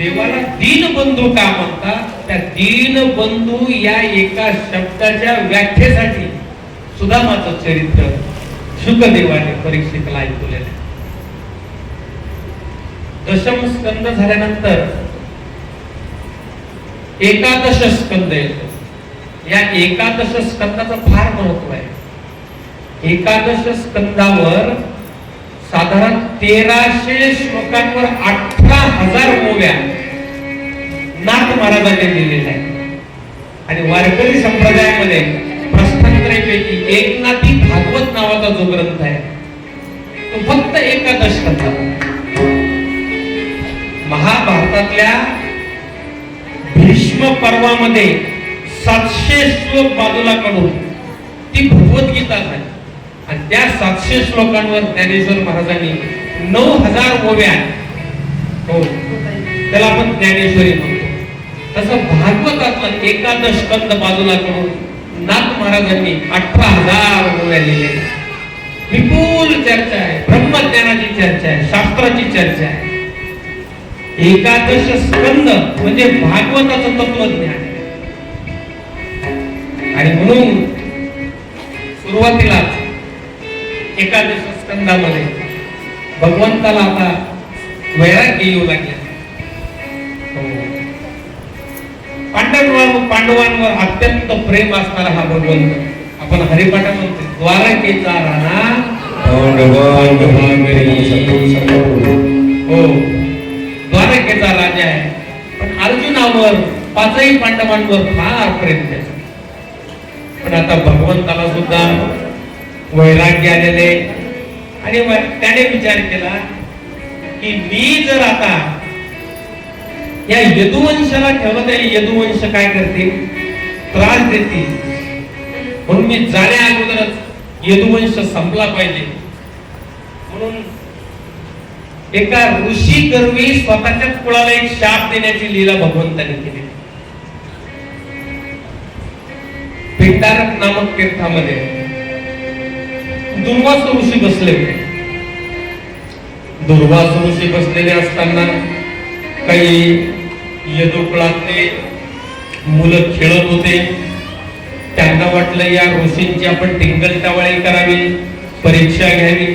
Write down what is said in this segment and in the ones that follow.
देवाला दीनबंधू का म्हणतात? त्या दीनबंधू या एका शब्दाच्या व्याख्येसाठी सुदामाचं चरित्र शुकदेवाने परीक्षेला ऐकवलेलं आहे. दशम स्कंद झाल्यानंतर एकादश स्कंद येतो. या एकादश स्कंदाचं फार महत्व आहे. एकादश स्कंदावर साधारण 1300 श्लोकांवर 18,000 ओव्या नाथ महाराजांनी दिलेल्या आहेत. आणि वारकरी संप्रदायामध्ये प्रस्थानत्रयपैकी एकनाथी भागवत नावाचा जो ग्रंथ आहे तो फक्त एकादश स्कंदावर. महाभारतातल्या भीष्म पर्वामध्ये 700 श्लोक बाजूला काढून ती भगवद्गीता झाली. आणि त्या 700 श्लोकांवर ज्ञानेश्वर महाराजांनी 9,000 ओव्या, हो त्याला आपण ज्ञानेश्वरी म्हणतो. तसं भागवतातलं एकादश स्कंद बाजूला करून नाथ महाराजांनी 18,000 ओव्या लिहिल्या. विपुल चर्चा आहे, ब्रह्मज्ञानाची चर्चा आहे, शास्त्राची चर्चा आहे. एकादश स्कंद म्हणजे भागवताचं तत्वज्ञान आहे. आणि म्हणून सुरुवातीला एकादश स्कंदामध्ये भगवंताला आता वैराग्य येऊ लागले. पांडवांवर अत्यंत प्रेम असणारा हा भगवंत. आपण हरिपाठा म्हणतो द्वारकेचा राणा हो, द्वारकेचा राजा आहे. पण अर्जुनावर, पाचही पांडवांवर फार प्रेम त्याचं. पण आता भगवंताला सुद्धा वैराग्य आलेले. आणि त्याने विचार केला की मी जर आता या यदुवंशाला ठेवलं तर यदुवंश काय करतील? त्रास देतील. म्हणून मी जाण्या अगोदरच यदुवंश संपला पाहिजे. म्हणून एका ऋषी गर्वी स्वतःच्याच कुळाला एक शाप देण्याची लीला भगवंताने केली. पिंडारक नामक तीर्थामध्ये दुर्वास ऋषी बसले होते. दुर्वास ऋषी बसलेले असताना काही यदुकुळातले मुलं खेळत होते. त्यांना वाटलं या ऋषींची आपण टिंगलटावळी करावी, परीक्षा घ्यावी.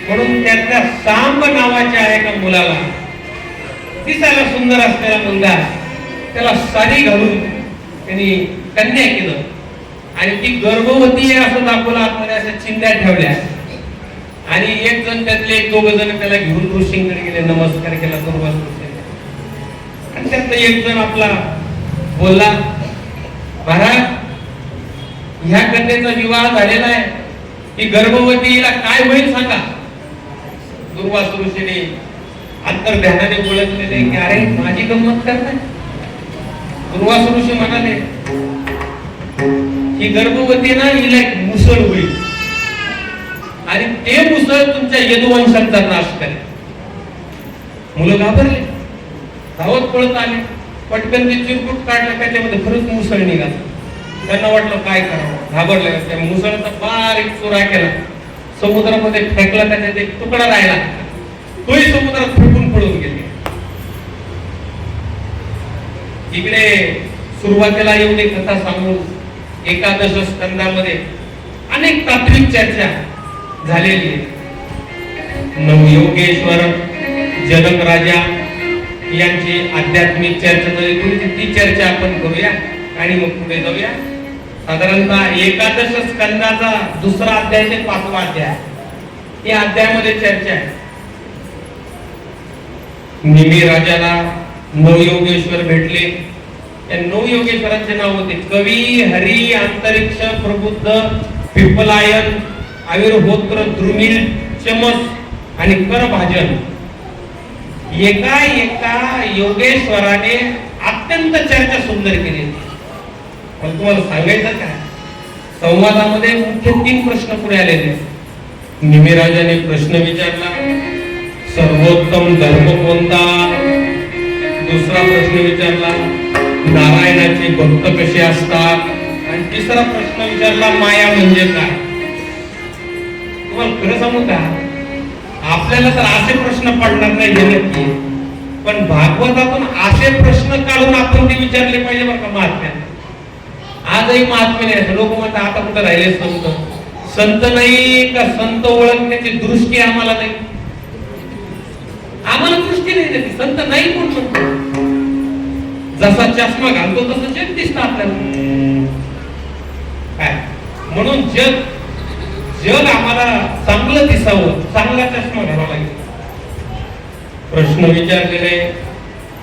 म्हणून त्यातल्या सांब नावाच्या एका मुलाला, दिसायला सुंदर असलेला मुलगा, त्याला साडी घालून त्यांनी कन्या केलं. आणि ती गर्भवती आहे असं दाखवलं. आतमध्ये अशा चिंध्या ठेवल्या. आणि एक जण त्यातले 2 जण त्याला घेऊन ऋषींकडे गेले, नमस्कार केला दुर्वास ऋषींनी. आणि त्यातलं एक जण आपला बोलला, महाराज ह्या कन्येचा विवाह झालेला आहे, ही गर्भवतीला काय होईल सांगा. दुर्वास ऋषीने अंतर्ध्यानाने ओळखलेले की अरे माझी गंमत करताय. दुर्वास ऋषी म्हणाले ही गर्भवती ना, हिला एक मुसळ होईल आणि ते मुसळ तुमच्या यदुवंशाचा नाश करेल. मुलं घाबरले, धावत पळत आले. पटकन ते चिरकुट काढलं, त्याच्यामध्ये खरंच मुसळ निघाला. त्यांना वाटलं काय करावं, घाबरले. त्या मुसळाचा बारीक चुरा केला, समुद्रामध्ये फेकला. त्याच्यात एक तुकडा राहिला, तोही समुद्रात फेकून पळून गेले. इकडे सुरुवातीला येऊन एक कथा सांगून एकादश स्कंदामध्ये अनेक तात्विक चर्चा झालेली आहे. नवयोगेश्वर जनक राजा यांची आध्यात्मिक चर्चा झाली. ती चर्चा आपण करूया आणि मग पुढे जाऊया. साधारणतः एकादश स्कंदाचा 2रा अध्याय ते 5वा अध्याय, या अध्यायामध्ये चर्चा आहे. निमी राजाला नवयोगेश्वर भेटले. या नवयोगेश्वरांचे नाव होते कवी, हरी, अंतरिक्ष, प्रबुद्ध, पिपलायन, आविर्होत्र, द्रुमिल, चमस आणि करभाजन. एका योगेश्वराने अत्यंत चर्चा सुंदर केली. पण तुम्हाला सांगायचं काय, संवादामध्ये मुख्य 3 प्रश्न पुढे आलेले. निमिराजाने प्रश्न विचारला, सर्वोत्तम धर्म कोणता? दुसरा प्रश्न विचारला, नारायणाचे भक्त कसे असतात? आणि तिसरा प्रश्न विचारला, माया म्हणजे काय? तुम्हाला खरं सांगू का, आपल्याला तर असे प्रश्न पडणार नाही जगात की पण भागवतातून असे प्रश्न काढून आपण ते विचारले पाहिजे बरं का महात्म्याने. आजही महात्मे नाही. लोक म्हणतात आता कुठं राहिले संत. संत नाही का संत ओळखण्याची दृष्टी आम्हाला नाही. आम्हाला दृष्टी नाही त्याची. संत नाही कोण म्हणतो. जसा चष्मा घालतो तसं जग दिसतं आपल्याला. काय म्हणून जग आम्हाला चांगलं दिसावं, चांगला चष्मा घालावा लागेल. प्रश्न विचारलेले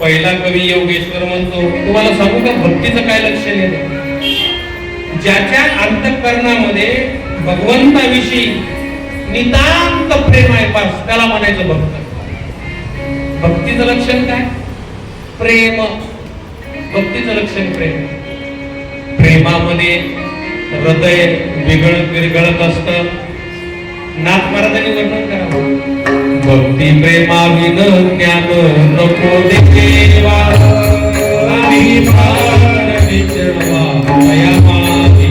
पहिला कवी योगेश्वर म्हणतो, तुम्हाला सांगू का भक्तीचं काय लक्षण आहे. ज्याच्या अंतःकरणामध्ये भगवंताविषयी नितांत प्रेम आहे पास त्याला म्हणायचं भक्त. भक्तीचं लक्षण काय? प्रेम. भक्तीचं लक्षण प्रेम. प्रेमामध्ये हृदय विरघळत असतं. नाथ महाराजांनी वर्णन करावं. भक्ती प्रेमाविन ज्ञान नको देवा. अभिमान निचरवा दया मागे.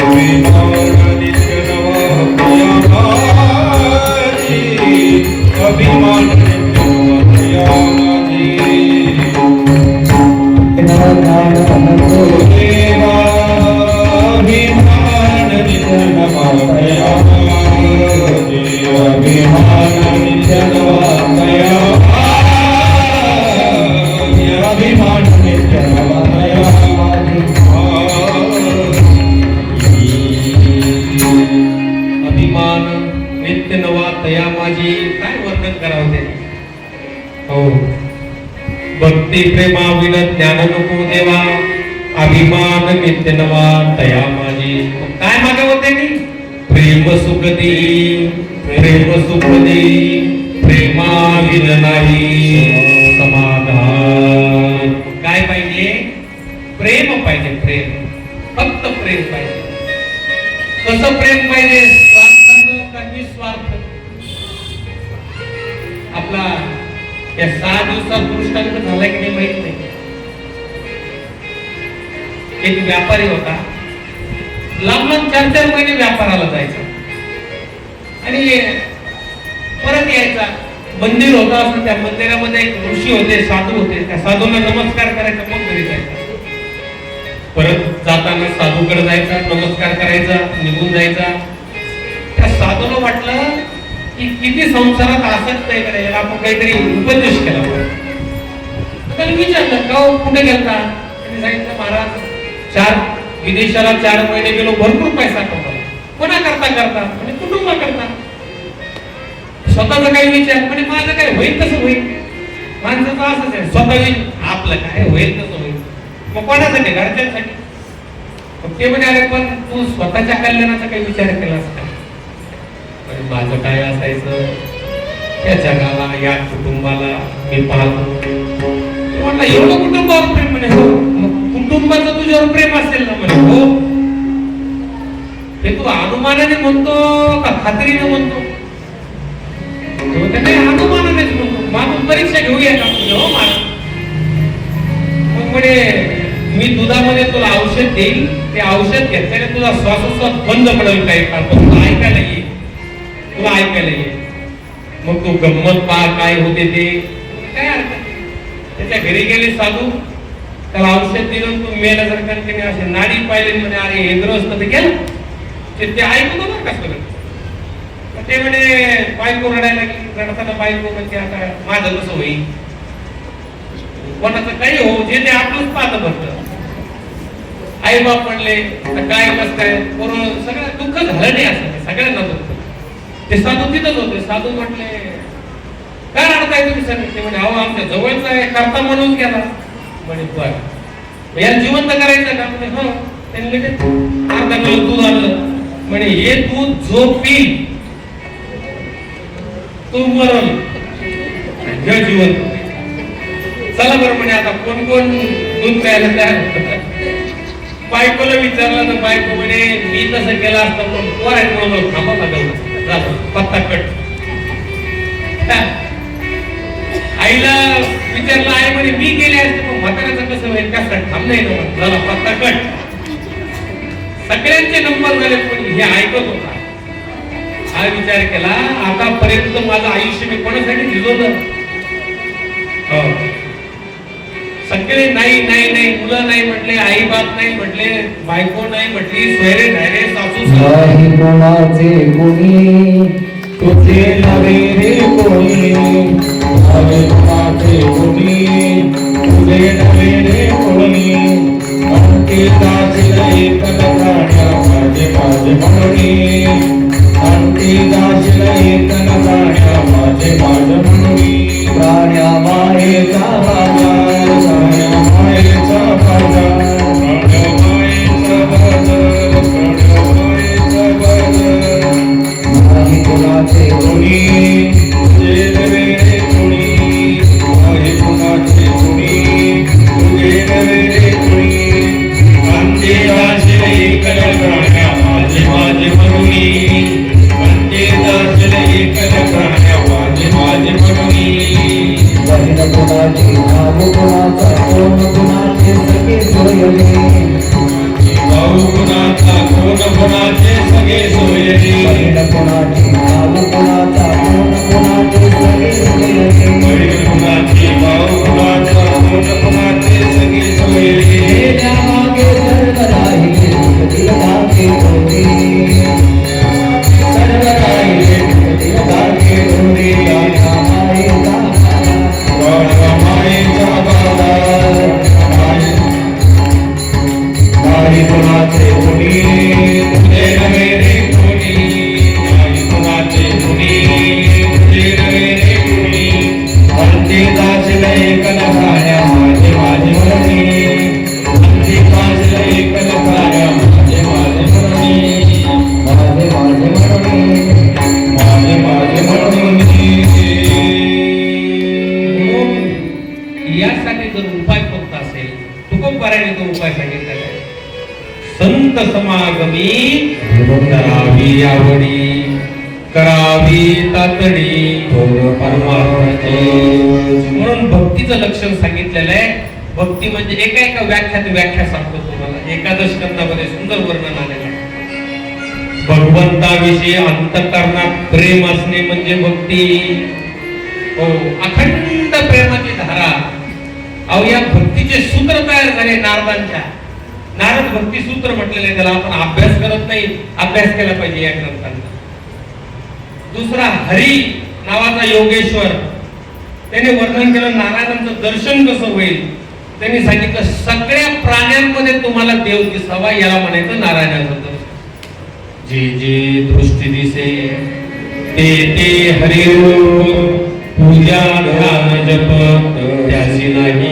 अभिमान निचरवा दया मागे. अभिमान निचरवा दया मागे. देवा अभिमान निचरवा दया मागे. अभिमान निचरवा दया मागे. अभिमान निचरवा दया मागे. अभिमान नित्य नवा दया माझी. काय वर्णन करावं ते. हो. भक्ती प्रेमाविन ज्ञान नको देवा. अभिमान नित्य नवा दया माझी. काय मागे होते मी. प्रेम सुख दे. प्रेम सुख दे. प्रेमाविन नाही समाधान. काय पाहिजे. प्रेम पाहिजे. प्रेम. फक्त प्रेम पाहिजे. कसं प्रेम पाहिजे. स्वार्थाचं का निस्वार्थ. आपला या 6 दिवसात दृष्टांत झाला की नाही माहित नाही. एक व्यापारी होता. लांब 4-4 महिने व्यापाराला जायचा आणि परत यायचा. मंदिर होतं असं. त्या मंदिरामध्ये एक ऋषी होते, साधू होते. त्या साधूंना नमस्कार करायचा, मग घरी जायचा. परत जाताना साधूकडे जायचा, नमस्कार करायचा, निघून जायचा. त्या साधूला वाटलं की किती संसारात आसक्त आहे का याला आपण काहीतरी उपदेश केला. त्याला विचारलं का कुठे गेलता. त्यांनी सांगितलं महाराज विदेशाला 4 महिने गेलो, भरपूर पैसा कमवला. कोणा करता म्हणजे कुटुंबा करता. स्वतःचा काही विचार म्हणजे माझं काय होईल तसं होईल. माणसाचं असंच आहे. स्वतः होईल आपलं काय होईल तसं होईल. मग कोणासाठी. घरच्यांसाठी. ते म्हणे अरे पण तू स्वतःच्या कल्याणाचा काही विचार केलास का. माझं काय असायचं. या जगाला या कुटुंबाला मी पाहतो. म्हटलं एवढं कुटुंबावर प्रेम म्हणे. हो. कुटुंबाचं तुझ्यावर प्रेम असेल ना म्हणे. हो. हे तू अनुमानाने म्हणतो का खात्रीने म्हणतो. नाही अनुमानानेच म्हणतो. माणूस परीक्षा घेऊया का. हो महाराज. मग म्हणे मी दुधामध्ये तुला औषध देईल. ते औषध घेतल्याने तुझा श्वासोश्वास बंद पडेल काही काळ. पण तुला ऐकायला येईल. मग तू गंमत पहा काय होते ते. काय अर्थ. त्याच्या घरी गेले साधू. त्याला औषध दिलं. तू मेला जर कंटिन्यू असे नाडी पाहिले म्हणे अरे हे ग्रस्त ते केलं. ते ऐकू ना कसं सगळं. ते म्हणे बायको रडायला लागली. रडताना बायको म्हणजे आता माझं कसं होईल. कोणाचं काही हो जे ते आपलंच पाहतं फक्त. आई बाप म्हणले काय कसं काय पूर्ण सगळं दुःख झालं नाही. असं सगळ्यांना दुःख. ते साधू तिथंच होते. साधू म्हटले काय रडताय तुम्ही सर. ते म्हणे अहो आमच्या जवळचा आहे करता म्हणून गेला. म्हणे बरं याला जिवंत करायचं का. म्हणजे हो. त्यांनी अर्धा किलो दूध आणलं. म्हणे हे दूध जो पिल तू मरण जिवंत. चला बरं म्हणे आता कोण कोण दूध प्यायला तयार. बायकोला विचारलं तर बायको म्हणे मी तसं केलं असतं पण पोर आहे म्हणून थांबा लागलं. पत्ता कट. आईला विचारलं. आई म्हणे मी गेले असते पण म्हाताऱ्याचं कसं होईल. कसं थांब नाही झाला पत्ता कट. सगळ्यांचे नंबर झाले पण हे ऐकत होता. हा विचार केला आतापर्यंत माझं आयुष्य मी कोणासाठी झिजवलं. हो. सगळे नाही नाही नाही, मुलं नाही म्हटले, आई बाप नाही म्हटले, बायको नाही म्हटली, सोयरे धायरे सासू नाही कोणाचे कोणी तुझे नवे रे कोणी, नाही कोणाचे कोणी तुझे नवे रे कोणी, अंती जाशील एकल प्राण्या माझे माझे म्हणूनी, अंती जाशील एकल प्राण्या माझे माझे म्हणूनी, प्राण्या मायेचा बाजार, प्राण्या मायेचा बाजार, प्राण्या मायेचा बाजार, प्राण्या मायेचा बाजार. नाही कोणाचे कोणी तुझे नवे रे कोणी, नाही कोणाचे कोणी तुझे नवे रे कोणी, अंती जाशील एकल प्राण्या माझे माझे म्हणूनी, अंती जाशील एकल प्राण्या माझे माझे म्हणूनी. बहीण कोणाची भाऊ कोणाचा कोण कोणाचे सगळे सोयरे, भाऊ कोणाचा कोण कोणाचे सगळे सोयरे, बहीण कोणाची भाऊ कोणाचा कोण कोणाचे सगळे सोयरे, बहीण कोणाची भाऊ कोणाचा कोण कोणाचे सगळे सोयरे. हे मागे सर्व राहिले दिल धागे डोरे, सर्व राहिले दिल धागे डोरे, राधा मायेचा राधा मायेचा बाजार. नाही कोणाचे कोणी तुझे नवे रे कोणी, नाही कोणाचे कोणी तुझे नवे रे कोणी, अंती जाशील एकल प्राण्या माझे माझे म्हणूनी, अंती जाशील एकल प्राण्या माझे माझे म्हणूनी, माझे माझे म्हणूनी, माझे माझे म्हणूनी. यासाठी जर उपाय कोणता असेल, तुकोबाराने तो उपाय सांगितलेला आहे. संत समागमी करावी आवडी, करावी तातडी परमार्थाची. म्हणून भक्तीचं लक्षण सांगितलेलं आहे. भक्ती म्हणजे एका एका व्याख्या सांगतो तुम्हाला. एकादश स्कंदामध्ये सुंदर वर्णन आलेलं आहे. भगवंताविषयी अंतःकरणात प्रेम असणे म्हणजे भक्ती. हो, अखंड प्रेमाची धारा. अहो, या भक्तीचे सूत्र तयार झाले नारदांच्या. नारद भक्ती सूत्र म्हटलेले, त्याला आपण अभ्यास करत नाही, अभ्यास केला पाहिजे या ग्रंथांचा. दुसरा हरी नावाचा योगेश्वर, त्याने वर्णन केलं नारायणांचं दर्शन कसं होईल. त्यांनी सांगितलं सगळ्या प्राण्यांमध्ये तुम्हाला देव दिसावा, याला म्हणायचं नारायणाचं दर्शन. जे जे दृष्टी दिसे ते ते हरी रूप, पूजा ध्यान जप त्याची नाही.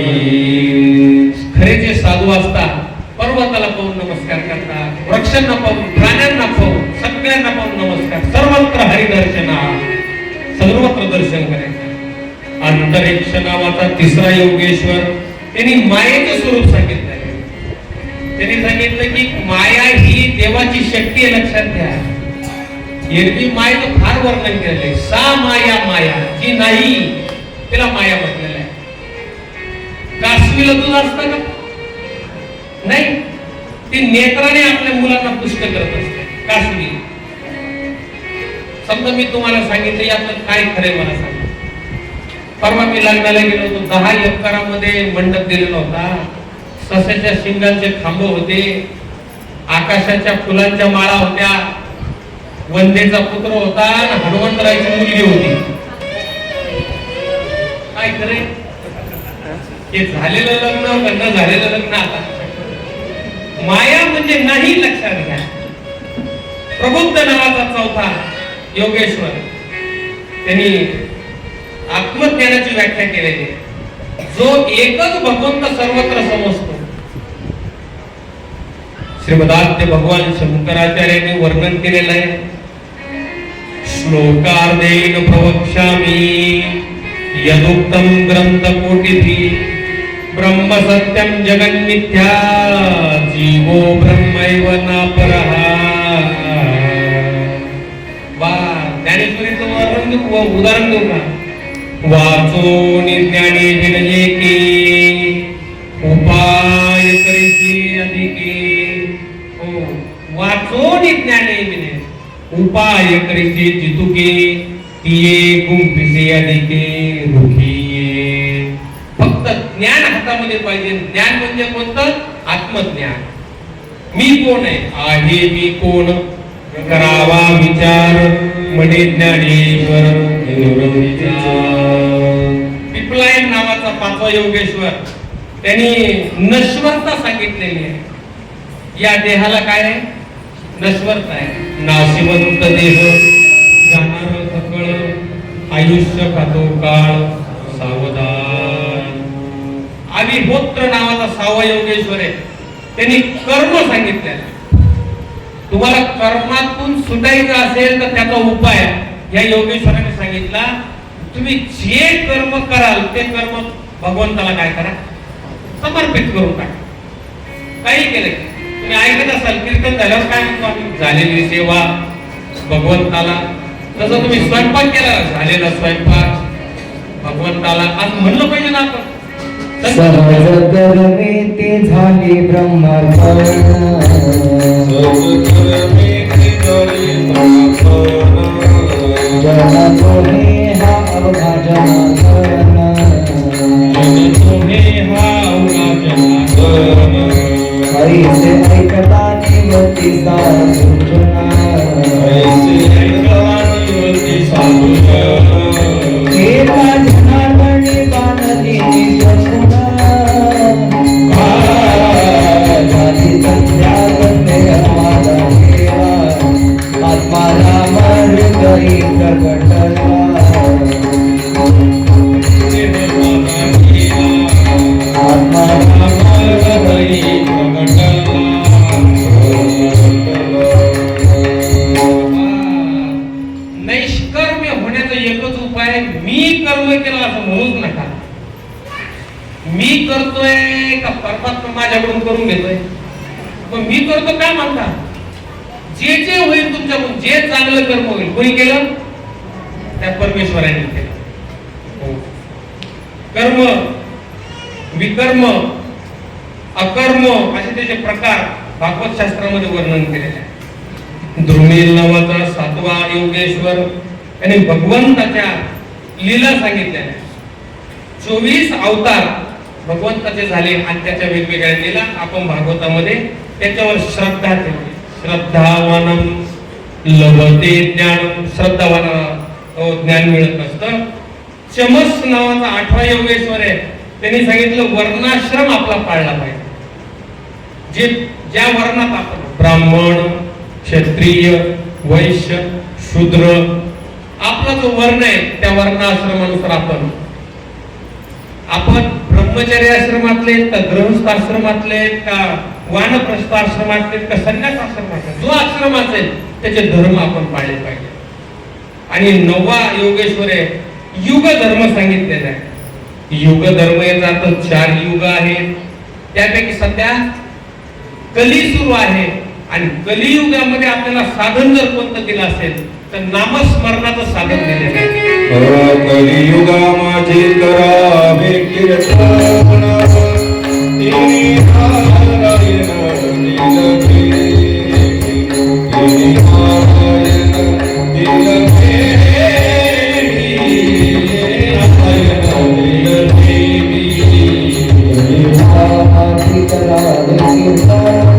खरे जे साधू असतात पर्वताला पाहून नमस्कार करतात, वृक्षांना पाहून, प्राण्यांना पाहून, सगळ्यांना पाहून नमस्कार. सर्वत्र हरिदर्शना, सर्वत्र दर्शन करायचं. अंतरिक्ष नावाचा तिसरा योगेश्वर, त्यांनी मायेचं स्वरूप सांगितलंय. त्यांनी सांगितलं की माया ही देवाची शक्ती आहे, लक्षात घ्या. एरवी मायेचं फार वर्णन केलंय. सा माया, माया जी नाही तिला माया म्हटलेलं आहे. कासवीला दूध असतं का? नाही. ती नेत्राने आपल्या मुलांना पुष्ट करत असते कासवी. समजा मी तुम्हाला सांगितलं यातलं काय खरंय मला सांगा. परवा मी लग्नाला गेलो होतो. 10 एकरामध्ये मंडप दिलेला होता. सस्याच्या शिंगांचे खांब होते, आकाशाच्या फुलांच्या माळा होत्या, वंदेचा पुत्र होता, हनुमंतरायची मुलगी होती. काय खरंय? हे झालेलं लग्न का न झालेलं लग्न? आता माया म्हणजे नाही, लक्षात घ्या. प्रबुद्ध नावाचा चौथा योगेश्वर, त्यांनी आत्मज्ञानाची व्याख्या केलेली. जो एकच भगवंत सर्वत्र समजतो. श्रीमदाद्य भगवान शंकराचार्यांनी वर्णन केलेलं आहे. श्लोकार्धेन प्रवक्ष्यामि यदुक्तं ग्रंथकोटिभिः ब्रह्म सत्यं जगन्मिथ्या जीवो ब्रह्मैव नापरः. वा, ज्ञानेश्वरीचं वर्णन देऊ, उदाहरण देऊ का? वाचो निज्ञानी विनये की उपाय करीसी अधिके. हो, वाचो निज्ञानी विनये उपाय करीसी जितुके तिये गुंफिसे अधिके रुखिये. ज्ञान हातामध्ये पाहिजे. ज्ञान म्हणजे कोणतं? आत्मज्ञान. मी कोण आहे मी कोण करावा विचार म्हणे ज्ञानेश्वर. पिपलायन नावाचा 5वा योगेश्वर त्यांनी नश्वरता सांगितलेली आहे. या देहाला काय आहे? नश्वरता आहे. नाशिवंत देह जाणार सकळ आयुष्य खातो काळ सावधान. अविहोत्र नावाचा 6वा योगेश्वर आहे. त्यांनी कर्म सांगितलेलं. तुम्हाला कर्मातून सुटायचं असेल तर त्याचा उपाय या योगेश्वराने सांगितला. तुम्ही जे कर्म कराल ते कर्म भगवंताला काय करा? समर्पित करून टाका. काही केलं तुम्ही ऐकत असाल कीर्तन झाल्यावर काय म्हणतो आम्ही? झालेली सेवा भगवंताला. तसं तुम्ही स्वयंपाक केला, झालेला स्वयंपाक भगवंताला आज म्हणलं पाहिजे ना आपण. सहज कर्मे ते झाले ब्रह्मार्पण. जन तुम्ही हा अवघा जनार्दन. ऐसे ऐकता निवती साधुजना. एका जनार्दनी बांधली स्वप्न. झाली संध्या गंधे माझा देवा. आत्माला मृगई प्रकटला. नैष्कर्म्य होण्याचा एकच उपाय मी कर्म केला असं म्हणूच नका. मी करतोय का परमात्मा माझ्याकडून करून घेतोय? मग मी करतो काय म्हणता? जे जे होईल तुमच्याकडून, जे चांगलं कर्म होईल कोणी केलं? त्या परमेश्वराने केलं. कर्म विकर्म अकर्म असे त्याचे प्रकार भागवत शास्त्रामध्ये वर्णन केलेले आहे. द्रुमिल नावाचा 7वा योगेश्वर याने भगवंताच्या लीला सांगितल्या. 24 अवतार भगवंताचे झाले आणि त्याच्या वेगवेगळ्या लीला आपण भागवतामध्ये त्याच्यावर श्रद्धा ठेवली. श्रद्धावानम लभते ज्ञान. श्रद्धावाना ज्ञान मिळत असतं. चमस नावाचा 8वा योगेश्वर आहे. त्यांनी सांगितलं वर्णाश्रम आपला पाळला पाहिजे. जे ज्या वर्णात आपण ब्राह्मण क्षत्रिय वैश्य शूद्र आपला जो वर्ण आहे त्या वर्णाश्रमानुसार आपण ब्रह्मचर्य आश्रमातले का गृहस्थ आश्रमातले का वानप्रस्थ आश्रमातले का संन्यास आश्रमातले जो आश्रम असेल त्याचे धर्म आपण पाळले पाहिजे. आणि 9वा योगेश्वर आहे युग धर्म सांगितलेला आहे. युग धर्म याचा अर्थ 4 युग आहेत. त्यापैकी सध्या कली सुरू आहे आणि कलियुगामध्ये आपल्याला साधन जर कोणतं दिलं असेल तर नामस्मरणाचं साधन दिलेलं आहे. कलियुगा माझे करावे कीर्तन. तिन्ही नारायण दिलते. तिन्ही नारायण दिलते. नारायण दिलते. माझी करावे कीर्तन.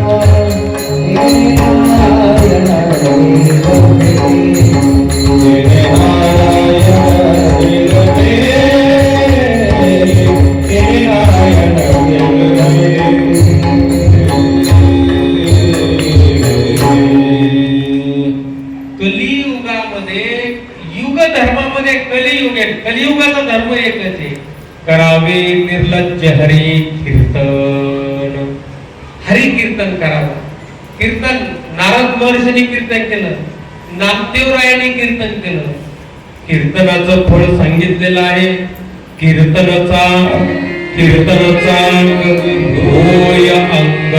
कलियुगामध्ये युग धर्मामध्ये कलियुग आहे. कलियुगाचा धर्म एकच आहे. करावे निर्लज्ज हरी कीर्तन. हरी कीर्तन करावं. कीर्तन नारद महर्षींनी कीर्तन केलं. नामदेवरायांनी कीर्तन केलं. कीर्तनाचं फळ सांगितलेलं आहे. कीर्तनाचा होय अंग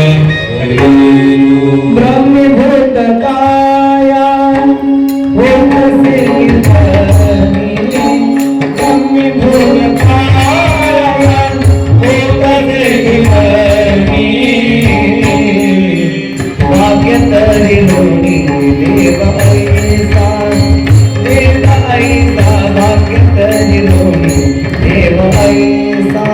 ब्रह्मभूत काया होत से कीर्तनी. ब्रह्मभूत काया होत से कीर्तनी. भाग्य तरी होणी देव ऐसा. देव ऐसा भाग्य तरी होणी देव ऐसा.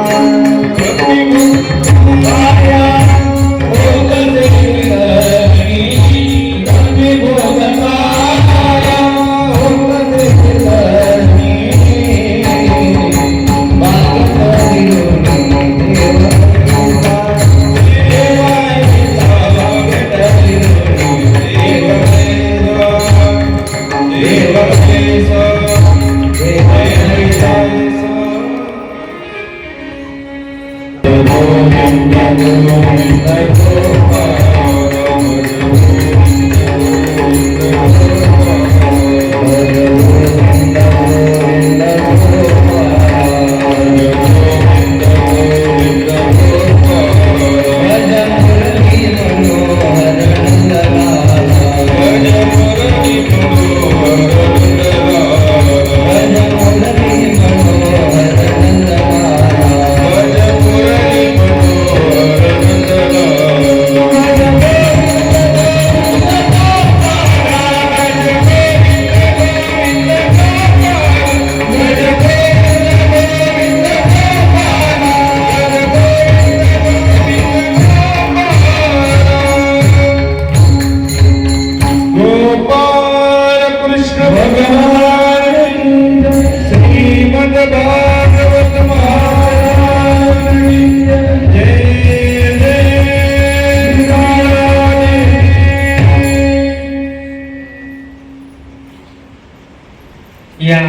या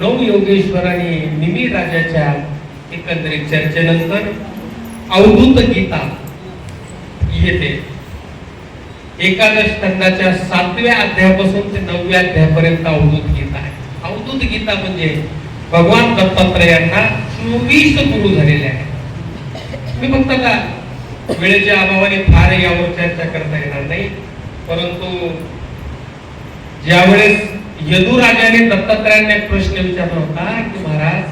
नऊ योगेश्वर आणि निमी राजाच्या एकंदरीत चर्चेनंतर अवधूत गीता येते. एकादश स्कंदाच्या 7व्या अध्यायापासून ते 9व्या अध्यायापर्यंत अवधूत गीता आहे. अवधूत गीता म्हणजे भगवान दत्तात्रयांना 24 गुरु झालेले आहेत. मी फक्त का वेळेच्या अभावाने फार यावर चर्चा करता येणार नाही, परंतु ज्यावेळेस यदुराजाने दत्तात्रयांना एक प्रश्न विचारला होता की महाराज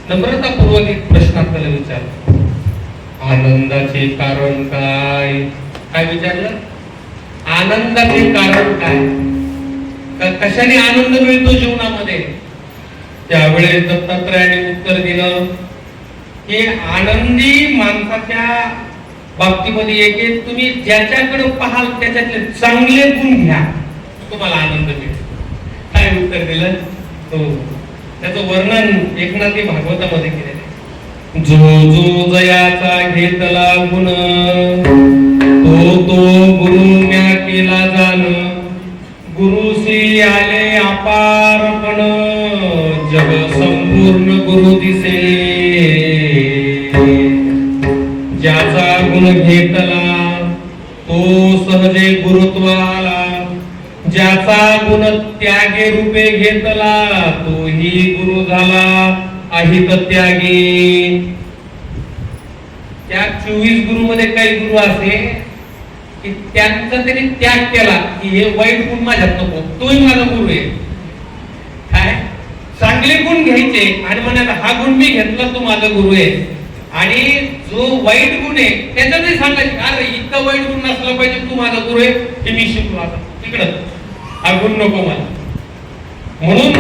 नम्रतापूर्वक एक प्रश्न आपल्याला विचारला, आनंदाचे कारण काय? काय विचारलं? आनंदाचे कारण काय? कशाने आनंद मिळतो जीवनामध्ये? त्यावेळेस दत्तात्रयाने उत्तर दिलं की आनंदी माणसाच्या बाबतीमध्ये एक तुम्ही ज्याच्याकडे पाहाल त्याच्यातले चांगले गुण घ्या, तुम्हाला आनंद मिळेल. काय उत्तर दिलं? हो, त्याचं वर्णन एकनाथी भागवतामध्ये केलेलं आहे. जो जो जयाचा घेतला गुण तो तो गुरुम्या केला जाण, गुरुसी आले अपारपण जग संपूर्ण गुरु दिसे. ज्याचा गुण घेतला तो सहजे गुरुत्व आला, ज्याचा गुण त्यागे रूपे घेतला तोही गुरु झाला अहित त्यागी. त्या 24 गुरु मध्ये काही गुरु असे की त्यांचा त्यांनी त्याग केला की हे वाईट गुण माझ्यात नको, तोही माझा गुरु आहे. काय चांगले गुण घ्यायचे आणि म्हणायला हा गुण मी घेतला तो माझा गुरु आहे, आणि जो वाईट गुण आहे त्याच्यातही सांगायचे अरे इतका वाईट गुण नसला पाहिजे, तू माझा गुरु आहे हे मी शिकलो, आता तिकडं हा गुण नको मला. म्हणून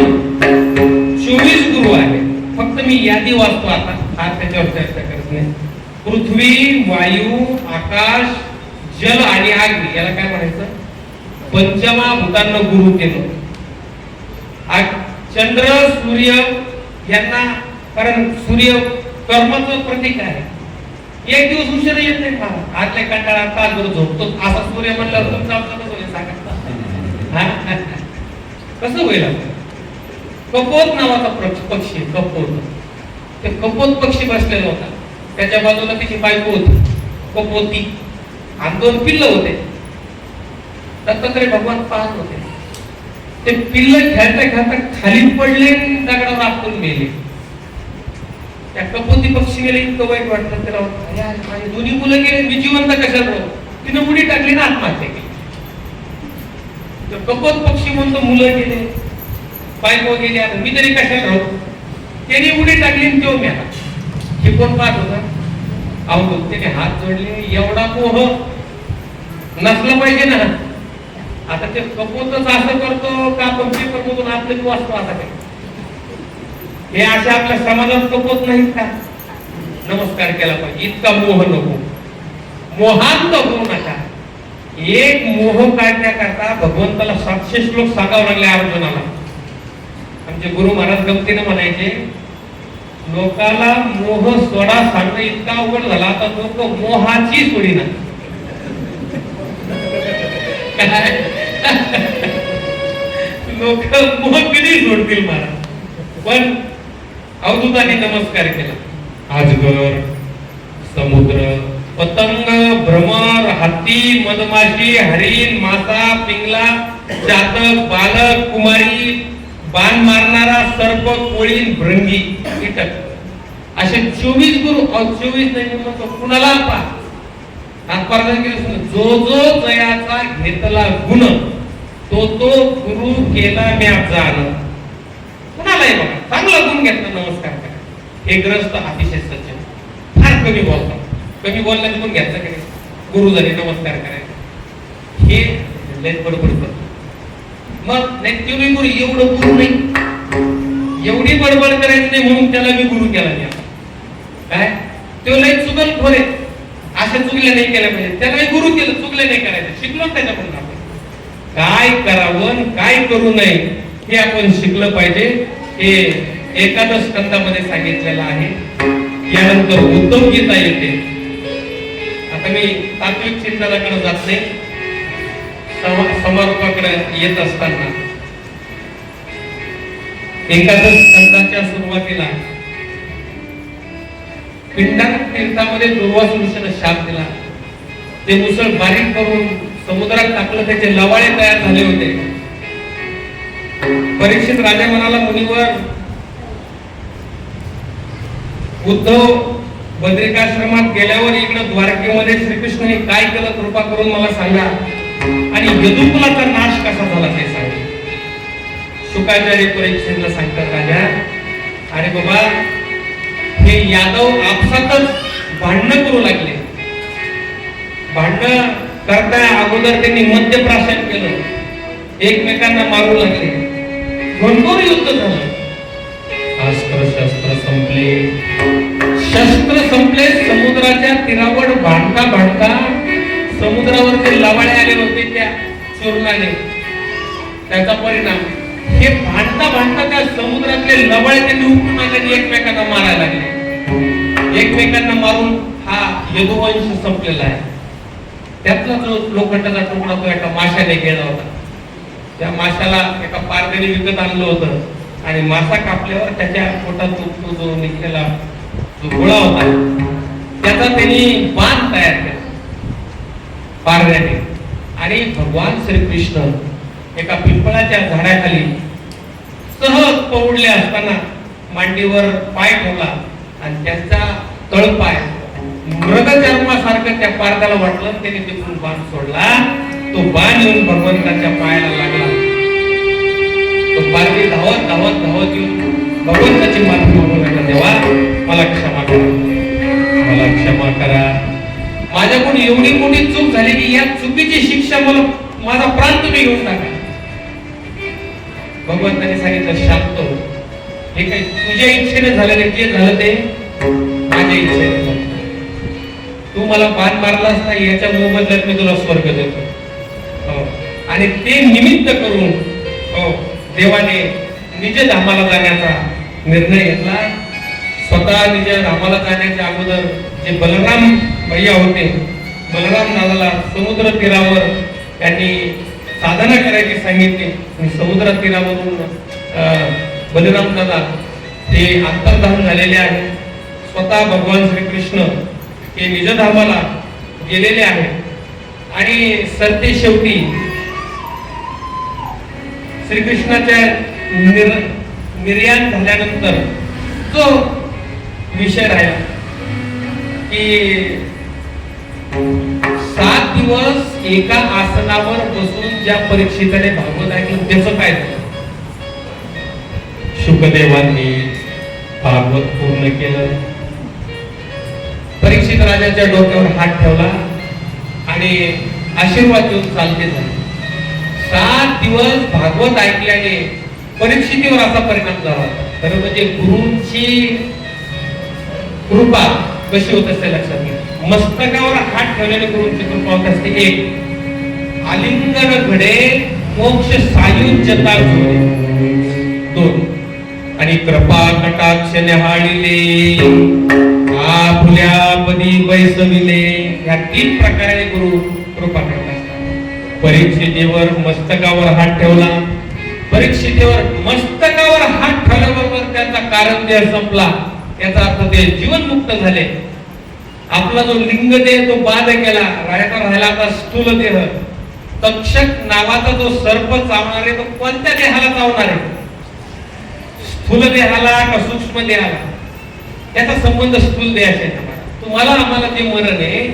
24 गुरु आहे. फक्त मी यादी वाचतो आता, आज त्याच्यावर चर्चा करत नाही. पृथ्वी, वायू, आकाश, जल आणि अग्नी याला काय म्हणायचं? पंचमहाभूतांना गुरु केलं. चंद्र, सूर्य यांना, कारण सूर्य कर्माचं प्रतीक आहे. एक दिवस उशीर येत नाही का? आतल्या कंटाळा तासभर झोपतो असा सूर्य म्हणल्यावर तुमचा कसं होईल सांगा? कसं होईल? कपोत नावाचा पक्षी, कपोत, ते कपोत पक्षी बसलेला होता, त्याच्या बाजूला त्याची बायको होती कपोती, आणि 2 पिल्ल होते. दत्तात्रय भगवान पाहत होते. ते पिल्ल खेळता खेळता खाली पडले, दगडावर आपटून मेले. त्या कपोती पक्षी गेले, इतकं वाईट वाटलं त्याला, माझी दोन्ही मुलं गेले, मी जिवंत कशाला? तिने उडी टाकली ना, आत्महत्या केली. कपोत पक्षी म्हणतो मुलं गेले, बायको गेली, आता मी तरी कशाला राहू? त्याने उडी टाकली आणि तो मेला. हे कोण पाहत होता? अवधूत. त्याने हात जोडले. एवढा मोह नसला पाहिजे ना. आता ते कपोतच असं करतो का आपण पेपर मधून आपले वाचतो? आता काय हे असे आपल्या समाजात कपोत नाहीत का? नमस्कार केला पाहिजे. इतका मोह नको, मोहांत होऊ नका. एक मोह काढण्याकरता भगवंताला 700 श्लोक सांगावं लागले अर्जुनाला. आमचे गुरु महाराज गमतीने म्हणायचे, लोकाला मोह सोडा सांगणं इतका अवघड झाला, आता लोक मोहाची सोडीना. लोक मोह कधी सोडतील महाराज? पण अवधूताने नमस्कार केला. अजगर, समुद्र, पतंग, भ्रमर, हत्ती, मधमाशी, हरिण, मासा, पिंगला, चातक, बालक, कुमारी, बाण मारणारा, सर्प, कोळी, भृंगी, कीटक, असे 24 गुरु. 24 नाही म्हणतो कुणाला पा जो जो जयाचा घेतला गुण तो तो गुरु केला म्या जाण. कुणालाही बघा चांगला गुण घेतला नमस्कार करा. हे ग्रस्त अतिशय सज्जन, फार कमी बोलतात. कमी बोलण्यात गुण घेतला की नाही? गुरु झाले नमस्कार करायचा. हे लय बडबड करतो. मग नाही तुम्ही गुरु एवढं गुरु नाही, एवढी बडबड करायची नाही म्हणून त्याला मी गुरु केला नाही. काय तो लय चुकल खोरे, अशा चुकल्या नाही केल्या पाहिजे. त्याला गुरु केलं, चुकले नाही करायचं. शिकलो त्याच्याकडून आपण काय करावं काय करू नये हे आपण शिकलं पाहिजे. हे एकादश स्कंदामध्ये सांगितलेलं आहे. यानंतर उद्धव गीता येते. आता मी तात्विक चिंतनाकडे जात नाही, समारोपाकडे येत असताना एकादश स्कंदाच्या सुरुवातीला पिंडक तीर्थामध्ये दुर्वास ऋषीने शाप दिला. ते मुसळ बारीक करून समुद्रात टाकलं, त्याचे लवाळे तयार झाले होते. परीक्षित राजा म्हणाला, मुनीवर, उद्धव बद्रिकाश्रमात गेल्यावर इकडे द्वारकेमध्ये श्रीकृष्णाने काय केलं, कृपा करून मला सांगा, आणि यदुकुलाचा नाश कसा झाला ते सांगा. शुकाचार्य परीक्षितला सांगतात, राजा, अरे बाबा, हे यादव आपसातच भांडणं करू लागले. भांडणं करता अगोदर त्यांनी मद्यप्राशन केलं, एकमेकांना मारू लागले, घनघोर युद्ध झालं. शस्त्र संपले. समुद्राच्या तीरावर भांडता भांडता समुद्रावर जे लवाळे आले होते त्या चूर्णाने, त्याचा परिणाम हे भांडता भांडता त्या समुद्रातले लवाळे त्यांनी उकळून आणले, एकमेकांना मारायला लागले. एकमेकांना मारून हा यदुवंश संपलेला आहे. त्यातला जो लोखंडाचा तुकडा तो एका माशाने गेला होता. त्या माशाला एका पारध्याने विकत आणलं होतं, आणि मासा कापल्यावर त्याच्या पोटात जो निघलेला जो गोळा होता त्याचा त्यांनी बाण तयार केला पारध्याने. आणि भगवान श्रीकृष्ण एका पिंपळाच्या झाडाखाली सहज पवडले असताना मांडीवर पाय ठेवला, आणि त्यांचा तळपाय मृगचर्मासारखं त्या पारध्याला वाटलं. त्याने तिथून बाण सोडला. तो बाण येऊन भगवंताच्या पायाला लागला. तो पारधी धावत धावत धावत येऊन भगवंताची माफी मागू लागला, देवा, मला क्षमा करा, मला क्षमा करा, माझ्याकडून एवढी मोठी चूक झाली की या चुकीची शिक्षा मला, माझा प्राण तुम्ही घेऊन टाका. भगवंताने सांगितलं, शांत हो, हे काही तुझ्या इच्छेने झालं, जे झालं ते माझ्या इच्छेने झालं. तू मला बाण मारला असता, याच्या मोबदल्यात मी तुला स्वर्ग देतो. आणि ते निमित्त करून देवाने निज धामाला जाण्याचा निर्णय घेतला. स्वतः निज धामाला जाण्याच्या अगोदर जे बलराम भैया होते, बलराम दादाला समुद्र तीरावर त्यांनी साधना करायची सांगितली. समुद्र तीरावरून बलराम दादा ते अंतर्धान झालेले आहे. स्वतः भगवान श्रीकृष्ण हे निजधामाला गेलेले आहेत. आणि सरते शेवटी श्रीकृष्णाच्या निर्याण झाल्यानंतर जो विषय राहिला की 7 दिवस एका आसनावर बसून ज्या परीक्षिताने भागवत ऐकलं त्याचं काय झालं. शुकदेवांनी भागवत पूर्ण केलं. परीक्षित राजाच्या डोक्यावर हात ठेवला आणि आशीर्वाद देऊन चालते झाले. 7 दिवस भागवत ऐकल्याने परीक्षितीवर असा परिणाम झाला. खरं म्हणजे गुरूंची कृपा कशी होत असते लक्षात घ्या. मस्तकावर हात ठेवल्याने गुरूंची कृपा होत असते. 1 आलिंगन घडे मोक्ष सायुज्यता जोडे. 2 आणि कृपा कटाक्ष न्याहाळिले आपुल्यापदी बैसविले. या 3 प्रकारे गुरु कृपा करतात. परीक्षितेवर मस्तकावर हात ठेवला. परीक्षितेवर मस्तकावर हात ठेवल्याबरोबर त्यांचा कारण देह संपला. याचा अर्थ ते जीवनमुक्त झाले. आपला जो लिंग देह तो बाद केला. राहिला आता स्थूल देह. तक्षक नावाचा जो सर्प चावणार आहे तो कोणत्या देहाला चावणार आहे, स्थूल देहाला का सूक्ष्म देहाला? त्याचा संबंध स्थूल देहाशी आहे. तुम्हाला आम्हाला जे मरण आहे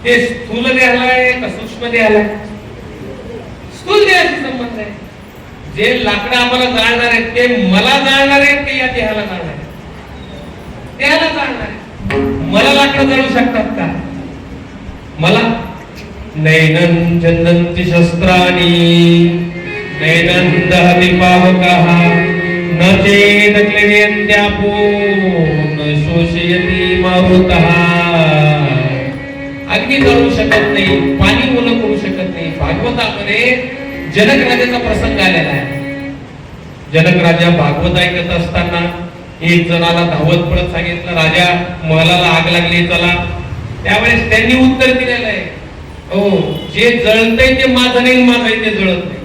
ते स्थूल देहाला आहे का सूक्ष्म देहाला? स्थूल देहाशी संबंध आहे. जे लाकडं आम्हाला जाळणार आहे ते मला जाळणार आहे ते या देहाला जाळणार आहे? देहाला जाळणार आहे. मला लाकडं जाळू शकतात का? मला नैनं चंदन्ति शस्त्राणि नैनं दहति पावकः न चेद क्लेदन्त्यापो न शोषयति मारुतः. अग्नी जळू शकत नाही, पाणी ओलं करू शकत नाही. भागवतामध्ये जनक राजाचा प्रसंग आलेला आहे. जनक राजा भागवत ऐकत असताना एक जणाला धावत पडत सांगितलं, राजा महलाला आग लागली, चला. त्यावेळेस त्यांनी उत्तर दिलेलं आहे, हो, जे जळतंय ते माझं नाही, माझं ते जळत नाही.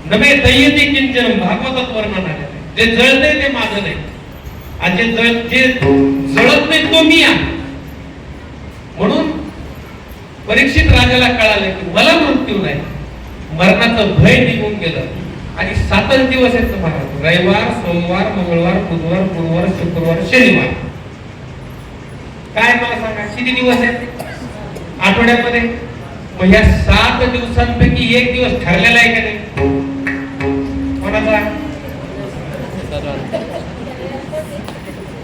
नवे दय्यते किंचन भागवतात वर्णन आलेलं आहे. जे जळतंय ते माझं नाही, आणि जे जळत नाही तो मी आहे. म्हणून परीक्षित राजाला कळालं की मला मृत्यू नाही, मरणाचं भय निघून गेलं. आणि 7 दिवस आहेत महाराज, रविवार, सोमवार, मंगळवार, बुधवार, गुरुवार, शुक्रवार, शनिवार. काय मला सांगा किती दिवस आहेत आठवड्यामध्ये? मग या 7 दिवसांपैकी एक दिवस ठरलेला आहे का नाही? कोणाचा?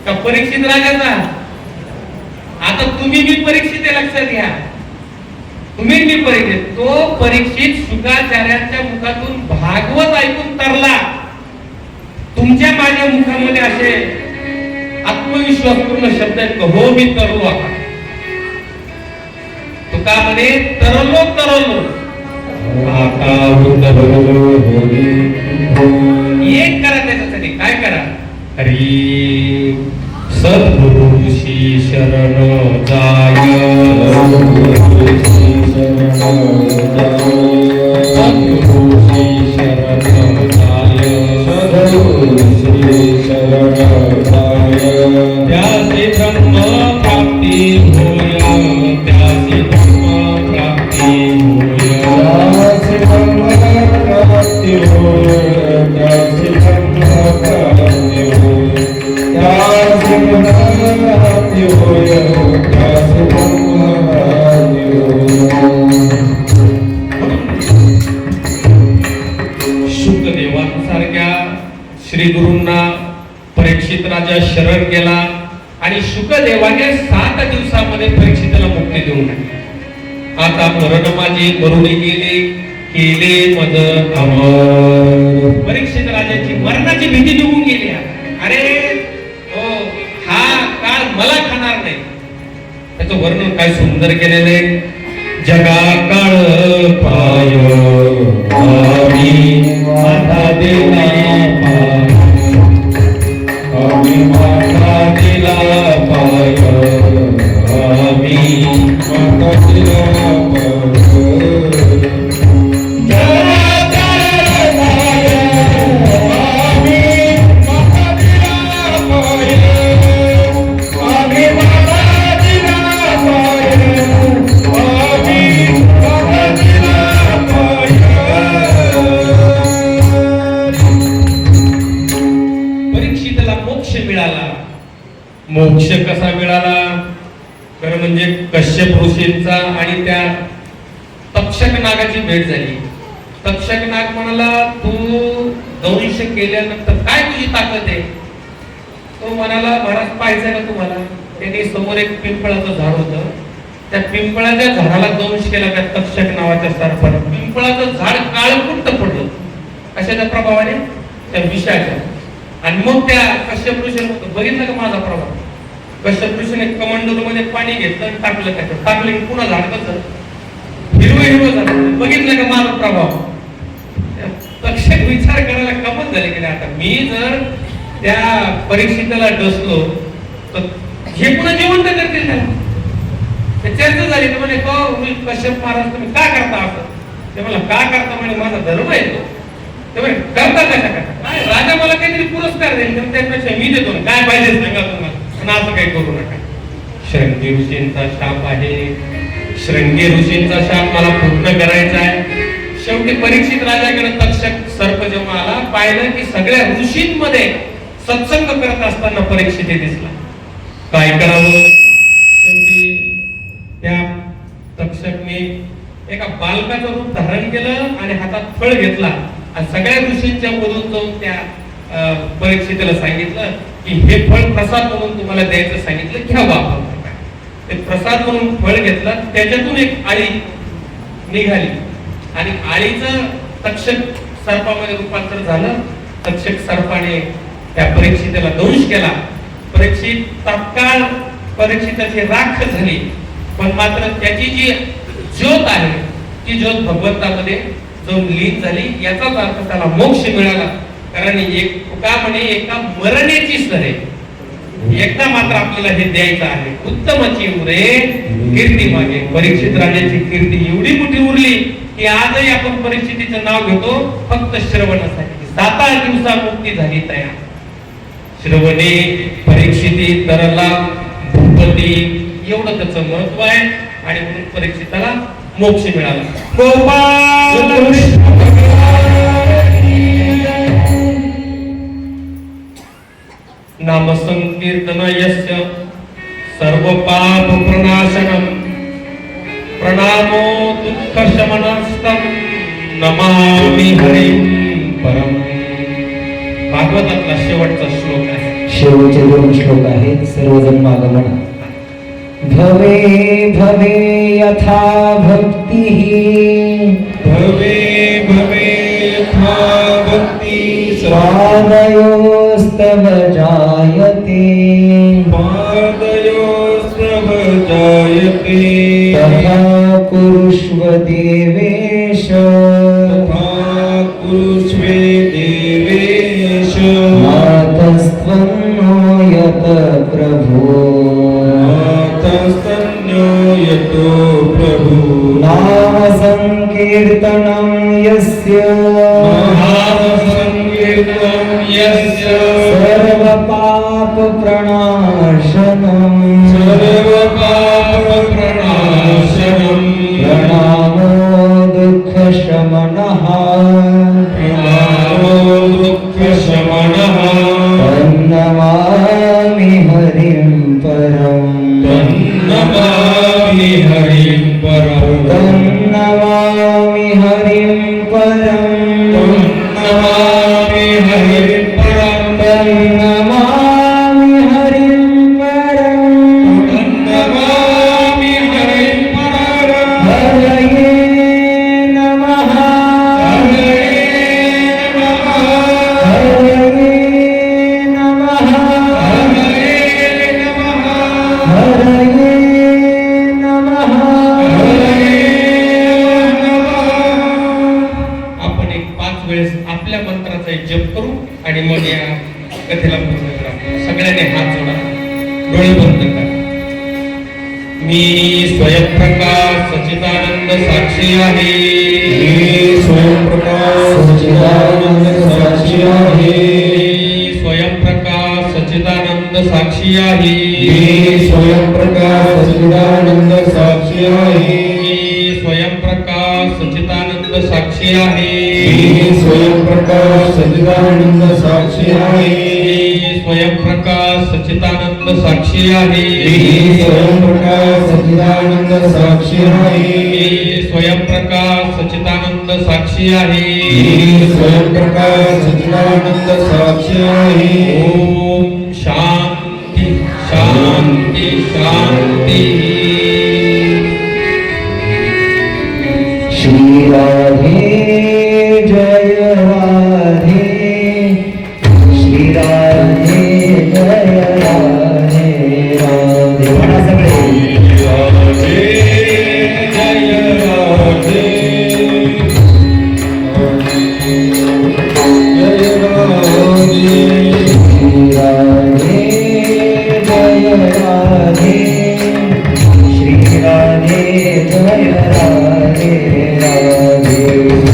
का परीक्षित राजाचा? आता तुम्ही मी परीक्षित आहे, लक्षात घ्या. तुम्ही मी परीक्षित. तो परीक्षित शुकाचार्यांच्या मुखातून भागवत ऐकून तरला. तुमच्या माझ्या मुखामध्ये असे आत्मविश्वासपूर्ण शब्द आहेत, हो मी तरलो. आता तुका म्हणे तरलो तरलो. एक करा त्याच्यासाठी. काय करा? हरी सद्गुरुशी शरण जाय, सद्गुरुशी शरण जाय, सद्गुरुशी शरण जाय. त्यासी ब्रह्म प्राप्ती होय, त्यासी ब्रह्म प्राप्ती होय, त्यासी ब्रह्म प्राप्ती होय, त्यासी ब्रह्म प्राप्ती होय, त्यासी ब्रह्म प्राप्ती होय, त्यासी ब्रह्म प्राप्ती होय. शुकदेवांसारख्या श्री गुरूंना परीक्षित राजा शरण गेला आणि शुकदेवाने 7 दिवसामध्ये परीक्षिताला मुक्ती देऊन टाकली. आता मरण माझे मरुणी गेले, केले मद अमर. परीक्षित राजाची मरणाची भीती निघून गेली. अरे हो, हा काळ मला खाणार नाही. त्याचं वर्णन काय सुंदर केलेलं आहे. जगा काळ पाय आम्ही माथा दिला पाय, आम्ही माथा दिला पाय, आम्ही माथा दिला मोक्ष कसा मिळाला? तर म्हणजे कश्यप ऋषींचा आणि त्या तक्षक नागाची भेट झाली. तक्षक नाग म्हणाला, तू दंश केल्यानंतर काय तुझी ताकद आहे? तो म्हणाला, महाराज पाहिजे का तुम्हाला? त्यांनी समोर एक पिंपळाचं झाड होतं, त्या पिंपळाच्या झाडाला दंश केला त्या तक्षक नावाच्या सर्पाने. पिंपळाचं झाड काळकुट्ट पडलं कशाच्या प्रभावाने? त्या विषाच्या. आणि मग त्या कश्यप ऋषीने बघितलं का माझा प्रभाव? कश्यप ऋषीने कमंडलू मध्ये पाणी घेतलं आणि टाकलं त्याच्यात. टाकलं की पुन्हा झाड कसं हिरवं झालं. बघितलं का माझा प्रभाव? तक्षक विचार करायला कमत झाले की नाही, आता मी जर त्या परीक्षिताला डसलो तर हे पुन्हा जिवंत करतील त्याला. चर्चा झाली तर म्हणे, कश्यप महाराज तुम्ही का करता असं? ते मला का करता म्हणे, माझा धर्म आहे तो. ते म्हणे करता कशा करता? काय राजा मला काहीतरी पुरस्कार देईल तर त्यापेक्षा मी देतो ना. काय पाहिजे सांगा तुम्हाला, पण असं काही करू नका. श्रृंगी ऋषींचा शाप आहे, श्रृंगी ऋषींचा शाप मला पूर्ण करायचा आहे. शेवटी परीक्षित राजाकडे तक्षक सर्प जेव्हा आला, पाहिलं की सगळ्या ऋषींमध्ये सत्संग करत असताना परीक्षित दिसला. काय करावं? शेवटी त्या तक्षकने एका बालकाचं रूप धारण केलं आणि हातात फळ घेतला आणि सगळ्या ऋषींच्या मधून जाऊन त्या परीक्षिताला सांगितलं की हे फळ प्रसाद म्हणून तुम्हाला द्यायचं सांगितलं, घ्या वापर. ते प्रसाद म्हणून फळ घेतला, त्याच्यातून एक आळी निघाली आणि आळीचं तक्षक सर्पामध्ये रूपांतर झालं. तक्षक सर्पाने त्या परीक्षिताला दंश केला. परीक्षित तात्काळ परीक्षिताची राख झाली, पण मात्र त्याची जी ज्योत आहे ती ज्योत भगवंतामध्ये जाऊन लीन झाली. याचाच अर्थ त्याला मोक्ष मिळाला. कारण एक का म्हणे, एका मरण्याची सर आहे, एकदा मात्र आपल्याला हे द्यायचं आहे. उत्तमची उरे कीर्ती मागे. परीक्षित राजाची कीर्ती एवढी मोठी उरली की आजही आपण परीक्षितीचं नाव घेतो फक्त श्रवणासाठी. 7 दिवसात मुक्ती झाली तयार. श्रवणे परीक्षिती तरला भूपती एवढं त्याचं महत्व आहे आणि म्हणून परीक्षिताला मोक्ष मिळाला. गोपाल नाम संकीर्तन यस्य सर्व पाप प्रणाशनम प्रणामो दुःख शमनस्तम नमामि हरिं परम. भागवतातला शेवटचा श्लोक आहे. शेवटचे 2 श्लोक आहेत. सर्वजण मागं म्हणा. भवे भवे यथा भक्तिः भवे भवे यथा भक्ति पादयोस्तव जायते पादयोस्त्रव जायते तथा कुरुष्व देवेश तथा कुरुष्वे देवेश मातस्त्वं नो यत प्रभो मातस्तन्यो यतो प्रभु नाम संकीर्तनं यस्य महासंकीर्तनं यस्य सर्व पाप प्रणाशनम् सर्वपापप्रणाशनम् प्रणामो दुःख शमनः प्रणामो दुःखशमनः तन्नमामि हरिं परम् तन्नमामि हरिं परम् तन्नमामि हरिं परम् तन्नमामि हरिं परम् तन्नमामि हरिं परम् तन्नमामि हरिं परम् हरये नमः हरये नमः हरये नमः हरये नमः हरये नमः. आपण एक 5 वेळेस आपल्या मंत्राचा एक जप करू आणि मग या कथेला पूर्ण करा. सगळ्यांनी हात जोडा, डोळे बंद करा. मी स्वयंप्रकाश सच्चिदानंद साक्षी आहे. मी स्वयंप्रकाश सच्चिदानंद साक्षी आहे. मी स्वयंप्रकाश सच्चिदानंद साक्षी आहे. मी स्वयंप्रकाश सच्चिदानंद साक्षी आहे. मी स्वयंप्रकाश सच्चिदानंद साक्षी आहे. मी स्वयंप्रकाश सच्चिदानंद साक्षी आहे. मी स्वयंप्रकाश सच्चिदानंद साक्षी आहे. मी स्वयंप्रकाश सच्चिदानंद साक्षी आहे. मी स्वयंप्रकाश सच्चिदानंद साक्षी आहे. मी स्वयंप्रकाश सच्चिदानंद साक्षी आहे. ओम शांती शांती शांती. श्री राधे जय राधे श्री राधे जय राधे राधे. म्हणा सगळे. राधे जय राधे जय राधे श्री राधे जय राधे श्री राधे जय राधे राधे.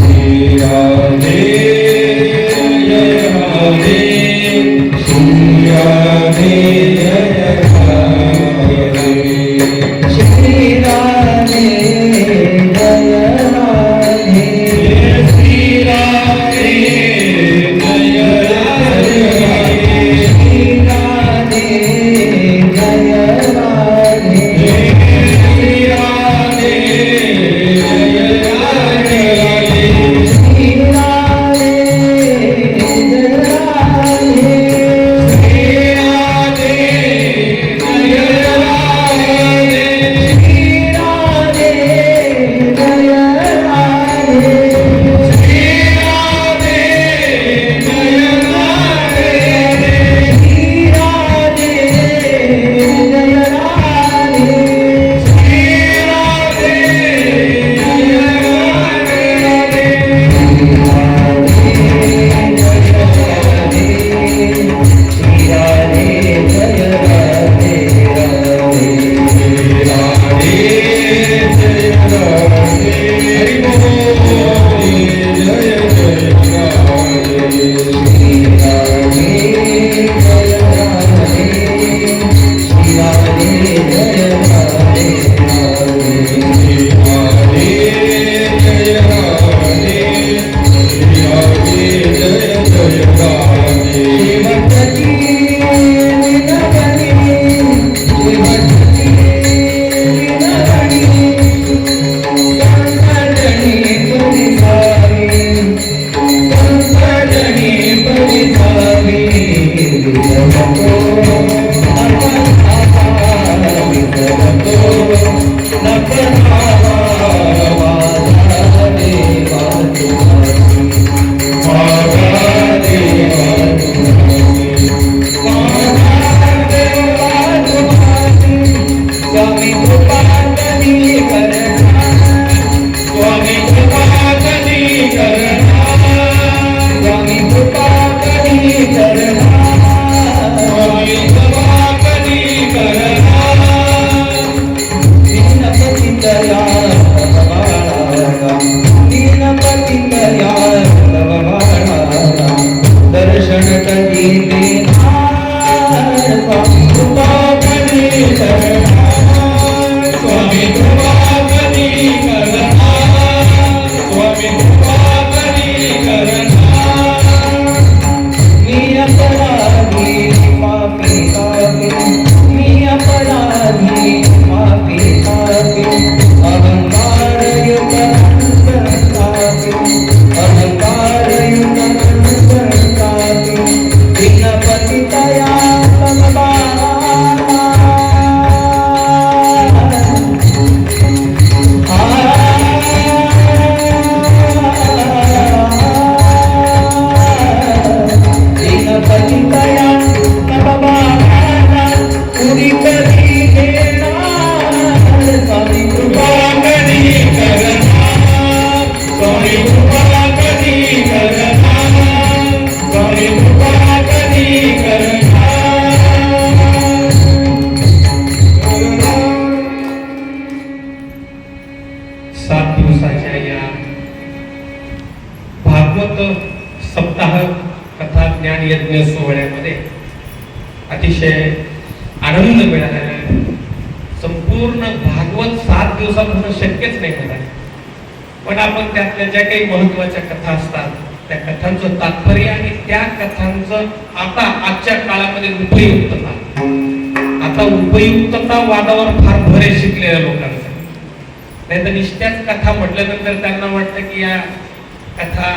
दिवसाच्या या भागवत सप्ताह कथा ज्ञान यज्ञ सोहळ्यामध्ये अतिशय आनंद मिळालेला आहे. संपूर्ण भागवत 7 दिवसात होणं शक्यच नाही मला, पण आपण त्यातल्या ज्या काही महत्वाच्या कथा असतात त्या कथांचं तात्पर्य आणि त्या कथांचं आता आजच्या काळामध्ये उपयुक्तता, आता उपयुक्तता वादावर फार भर आहे शिकलेल्या लोकांचं. नाही तर निश्चितच कथा म्हटल्यानंतर त्यांना वाटतं की या कथा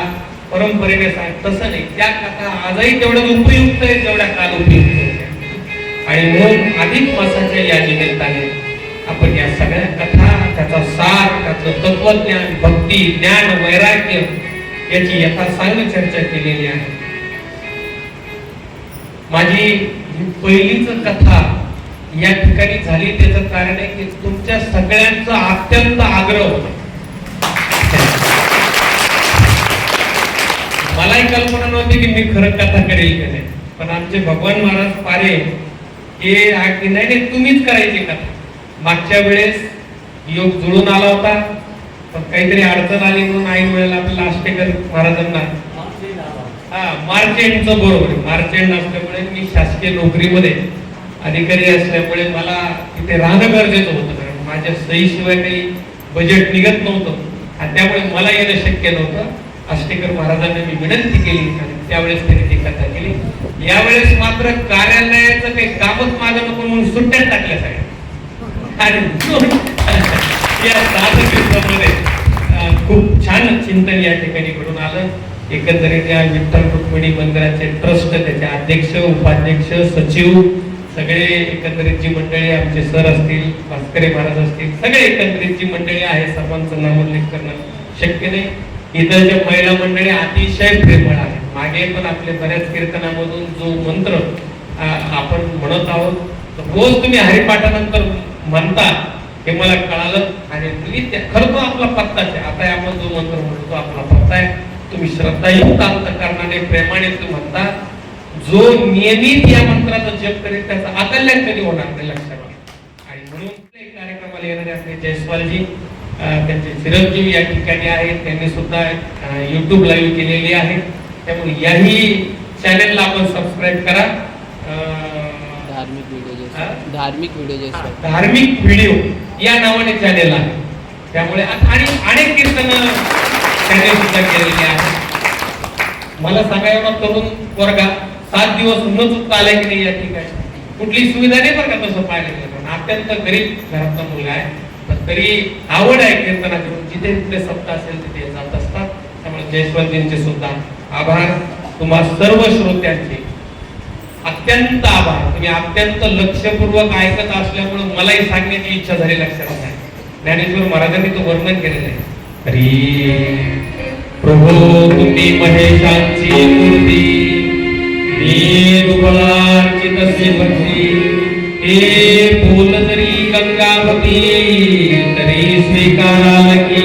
परंपरेने सांग, तसं नाही. त्या कथा आजही तेवढ्या उपयुक्त आहे जेवढ्या काल उपयुक्त होत्या. आणि म्हणून अधिक मासाच्या या निमित्ताने आपण या सगळ्या कथा, त्याचा सार, त्याचं तत्वज्ञान, भक्ती, ज्ञान, वैराग्य याची यथासांग चर्चा केलेली आहे. माझी पहिलीच कथा या ठिकाणी झाली त्याचं कारण आहे की तुमच्या सगळ्यांचा अत्यंत आग्रह होता. मलाही कल्पना नव्हती की मी खरं कथा करेल की नाही, पण आमचे भगवान महाराज पारे हे नाही तुम्हीच करायची कथा. मागच्या वेळेस योग जुळून आला होता, पण काहीतरी अडचण आली म्हणून ऐन वेळेला आपल्याला आष्टेकर महाराजांना मार्च एंडचं बरोबर मार्च एंड असल्यामुळे मी शासकीय नोकरीमध्ये अधिकारी असल्यामुळे मला तिथे राहणं गरजेचं होतं, कारण माझ्या सहीशिवाय काही बजेट निघत नव्हतं आणि त्यामुळे मला येणं शक्य नव्हतं. आष्टेकर महाराजांना मी विनंती केली आणि त्यावेळेस त्यांनी ती कथा केली. यावेळेस मात्र कार्यालयाचं काही कामच माझं नको म्हणून सुट्ट्यात टाकल्या सगळ्या. आणि या 7 दिवसामध्ये खूप छान चिंतन या ठिकाणी घडून आलं. एकंदरीत या विठ्ठल रुक्मिणी मंदिराचे ट्रस्ट, त्याचे अध्यक्ष, उपाध्यक्ष, सचिव, सगळे एकंदरीत जी मंडळी, आमचे सर असतील, भास्करे महाराज असतील, सगळे एकंदरीत जी मंडळी आहे सर्वांचं नामोल्लेख करणं शक्य नाही. इथं महिला मंडळी अतिशय प्रेमळ आहे. मागे पण आपल्या बऱ्याच कीर्तनामधून जो मंत्र आपण म्हणत आहोत, रोज तुम्ही हरिपाठानंतर म्हणता हे मला कळालं आणि खरं तो आपला पत्ताच आहे. आता आपण जो मंत्र म्हणतो आपला पत्ता आहे. तुम्ही श्रद्धायुक्त अंतःकरणाने प्रेमाने तुम्ही म्हणता. जो नियमित या मंत्राचा जप करेल त्याचा अकल्याण कधी होणार नाही, लक्षात घ्या. आणि म्हणून कार्यक्रमाला येणारे आपले जयस्वालजी, त्यांचे चिरंजीव या ठिकाणी आहेत, त्यांनी सुद्धा YouTube लाईव्ह केलेली आहे. त्यामुळे याही चॅनेलला आपण सबस्क्राईब करा. धार्मिक व्हिडिओ या नावाने चॅनेल आहे. त्यामुळे आणि अनेक कीर्तन त्यांनी सुद्धा केलेली आहे. मला सांगायला तरुण वर्गा 7 दिवस न चुकता आलाय की नाही या ठिकाणी. कुठली सुविधा नाही बरं का तसं पाहायला गेलं. अत्यंत गरीब घरातला मुलगा आहे, पण तरी आवड आहे कीर्तनाची. जिथे तिथे सप्ताह असेल तिथे जात असतात. त्यामुळे जयस्वालजींचे सुद्धा आभार. तुम्हा सर्व श्रोत्यांचे अत्यंत आभार. तुम्ही अत्यंत लक्षपूर्वक ऐकत असल्यामुळे मलाही सांगण्याची इच्छा झाली. लक्षात घ्या, ज्ञानेश्वर महाराजांनी तो वर्णन केलेलं आहे. प्रभो तुम्ही महेशांची मूर्ती, मी दुबळार्चितसे भक्ती, हे बोल जरी गंगावती तरी स्वीकाराल की.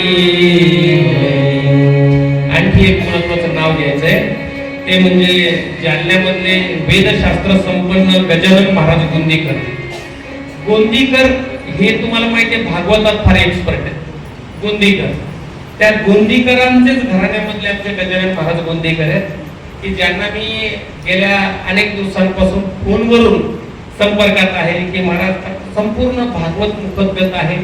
आणखी एक महत्वाचं नाव घ्यायचंय, ते म्हणजे जालन्यामधले वेदशास्त्र संपन्न गजानन महाराज गोंदीकर. गोंदीकर हे तुम्हाला माहिती आहे भागवतात फार एक्सपर्ट आहेत. गोंदीकर त्या गोंदीकरांचेच घराण्यामधले आमचे गजानन महाराज गोंदीकर आहेत, की ज्यांना मी गेल्या अनेक दिवसांपासून फोनवरून संपर्कात आहे की महाराज संपूर्ण भागवत मुखोद्गत आहे.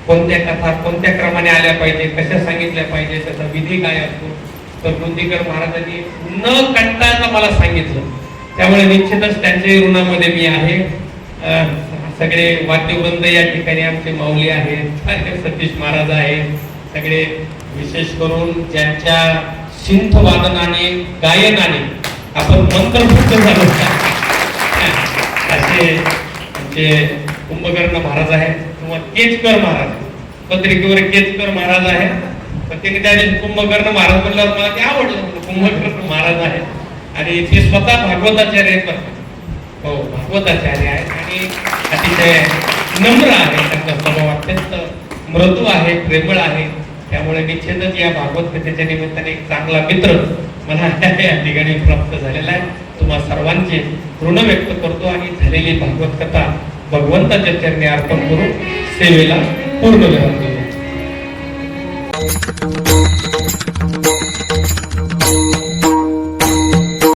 कोणत्या कथा कोणत्या क्रमाने आल्या पाहिजे, कशा सांगितल्या पाहिजे, त्याचा विधी काय असतो. तर गोंदीकर महाराजांनी न कंटाळता मला सांगितलं. त्यामुळे निश्चितच त्यांच्या ऋणामध्ये मी आहे. सगळे वाद्यवृंद या ठिकाणी आमचे माऊली आहेत, सतीश महाराज आहेत. सगळे विशेष करून ज्यांच्या सिंथ वादनाने गायनाने आपण मंत्रमुग्ध झालो असे आमचे कुंभकर्ण महाराज आहेत, किंवा केचकर महाराज, पत्रिकेवर केचकर महाराज आहेत. प्रत्येकाच्या कुंभकर्ण महाराज म्हणल्यावर मला ते आवडलं. कुंभकर्ण महाराज आहेत आणि ते स्वतः भागवताचार्य आहेत. हो, भागवताचार्य आहेत आणि अतिशय नम्र आहे. त्यांचा स्वभाव अत्यंत मृदू आहे, प्रेमळ आहे. त्यामुळे निश्चितच या भागवत कथेच्या निमित्ताने एक चांगला मित्र मला या ठिकाणी प्राप्त झालेला आहे. तुम्हा सर्वांचे ऋण व्यक्त करतो आणि झालेली भागवत कथा भगवंताच्या चरणी अर्पण करून सेवेला पूर्ण करतो. आहे